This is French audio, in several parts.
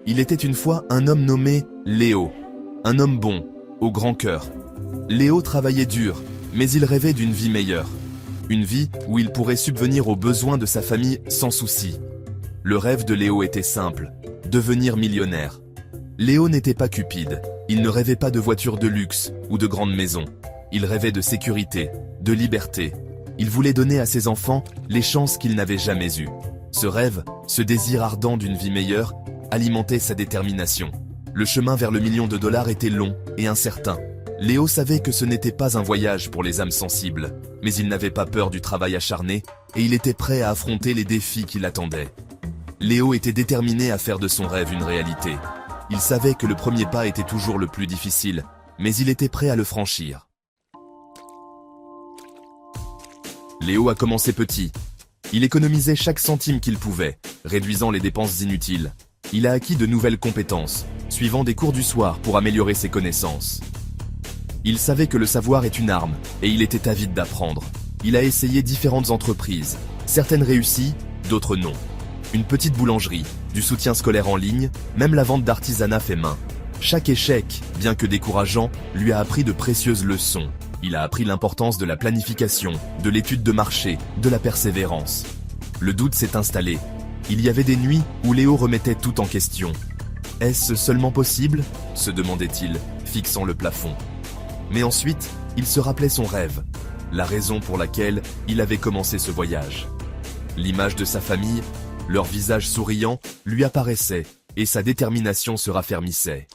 Il était une fois un homme nommé Léo, un homme bon, au grand cœur. Léo travaillait dur, mais il rêvait d'une vie meilleure. Une vie où il pourrait subvenir aux besoins de sa famille sans souci. Le rêve de Léo était simple, devenir millionnaire. Léo n'était pas cupide, il ne rêvait pas de voitures de luxe ou de grandes maisons. Il rêvait de sécurité, de liberté. Il voulait donner à ses enfants les chances qu'ils n'avaient jamais eues. Ce rêve, ce désir ardent d'une vie meilleure, alimentait sa détermination. Le chemin vers le million de dollars était long et incertain. Léo savait que ce n'était pas un voyage pour les âmes sensibles, mais il n'avait pas peur du travail acharné et il était prêt à affronter les défis qui l'attendaient. Léo était déterminé à faire de son rêve une réalité. Il savait que le premier pas était toujours le plus difficile, mais il était prêt à le franchir. Léo a commencé petit. Il économisait chaque centime qu'il pouvait, réduisant les dépenses inutiles. Il a acquis de nouvelles compétences, suivant des cours du soir pour améliorer ses connaissances. Il savait que le savoir est une arme, et il était avide d'apprendre. Il a essayé différentes entreprises, certaines réussies, d'autres non. Une petite boulangerie, du soutien scolaire en ligne, même la vente d'artisanat fait main. Chaque échec, bien que décourageant, lui a appris de précieuses leçons. Il a appris l'importance de la planification, de l'étude de marché, de la persévérance. Le doute s'est installé. Il y avait des nuits où Léo remettait tout en question. Est-ce seulement possible ? Se demandait-il, fixant le plafond. Mais ensuite, il se rappelait son rêve, la raison pour laquelle il avait commencé ce voyage. L'image de sa famille, leur visage souriant, lui apparaissait, et sa détermination se raffermissait.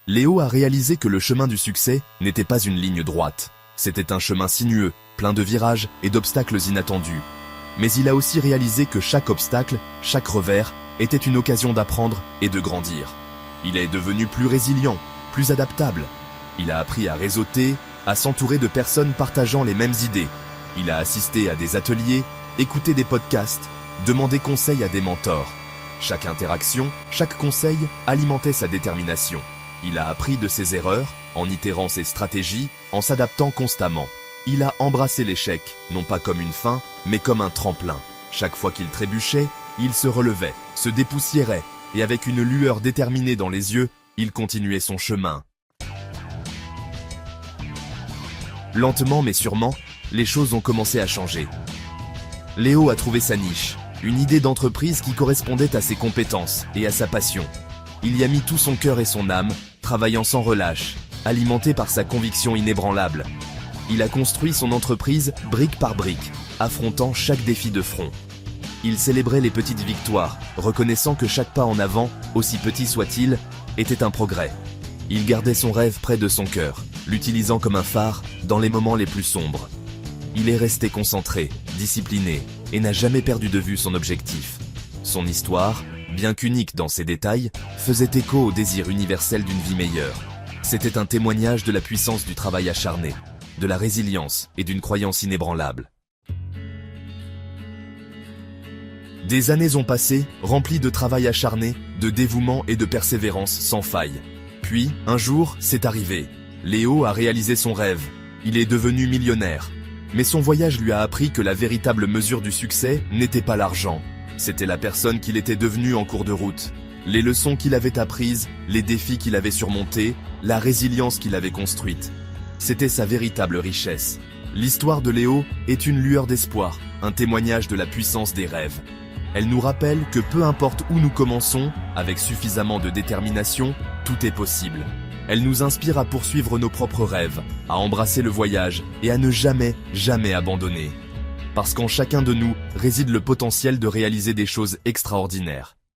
Léo a réalisé que le chemin du succès n'était pas une ligne droite. C'était un chemin sinueux, plein de virages et d'obstacles inattendus. Mais il a aussi réalisé que chaque obstacle, chaque revers, était une occasion d'apprendre et de grandir. Il est devenu plus résilient, plus adaptable. Il a appris à réseauter, à s'entourer de personnes partageant les mêmes idées. Il a assisté à des ateliers, écouté des podcasts, demandé conseil à des mentors. Chaque interaction, chaque conseil alimentait sa détermination. Il a appris de ses erreurs, en itérant ses stratégies, en s'adaptant constamment. Il a embrassé l'échec, non pas comme une fin, mais comme un tremplin. Chaque fois qu'il trébuchait, il se relevait, se dépoussiérait, et avec une lueur déterminée dans les yeux, il continuait son chemin. Lentement mais sûrement, les choses ont commencé à changer. Léo a trouvé sa niche, une idée d'entreprise qui correspondait à ses compétences et à sa passion. Il y a mis tout son cœur et son âme, travaillant sans relâche, alimenté par sa conviction inébranlable. Il a construit son entreprise brique par brique, affrontant chaque défi de front. Il célébrait les petites victoires, reconnaissant que chaque pas en avant, aussi petit soit-il, était un progrès. Il gardait son rêve près de son cœur, l'utilisant comme un phare dans les moments les plus sombres. Il est resté concentré, discipliné, et n'a jamais perdu de vue son objectif. Son histoire, bien qu'unique dans ses détails, faisait écho au désir universel d'une vie meilleure. C'était un témoignage de la puissance du travail acharné, de la résilience et d'une croyance inébranlable. Des années ont passé, remplies de travail acharné, de dévouement et de persévérance sans faille. Puis, un jour, c'est arrivé. Léo a réalisé son rêve. Il est devenu millionnaire. Mais son voyage lui a appris que la véritable mesure du succès n'était pas l'argent. C'était la personne qu'il était devenu en cours de route. Les leçons qu'il avait apprises, les défis qu'il avait surmontés, la résilience qu'il avait construite. C'était sa véritable richesse. L'histoire de Léo est une lueur d'espoir, un témoignage de la puissance des rêves. Elle nous rappelle que peu importe où nous commençons, avec suffisamment de détermination, tout est possible. Elle nous inspire à poursuivre nos propres rêves, à embrasser le voyage et à ne jamais, jamais abandonner. Parce qu'en chacun de nous réside le potentiel de réaliser des choses extraordinaires.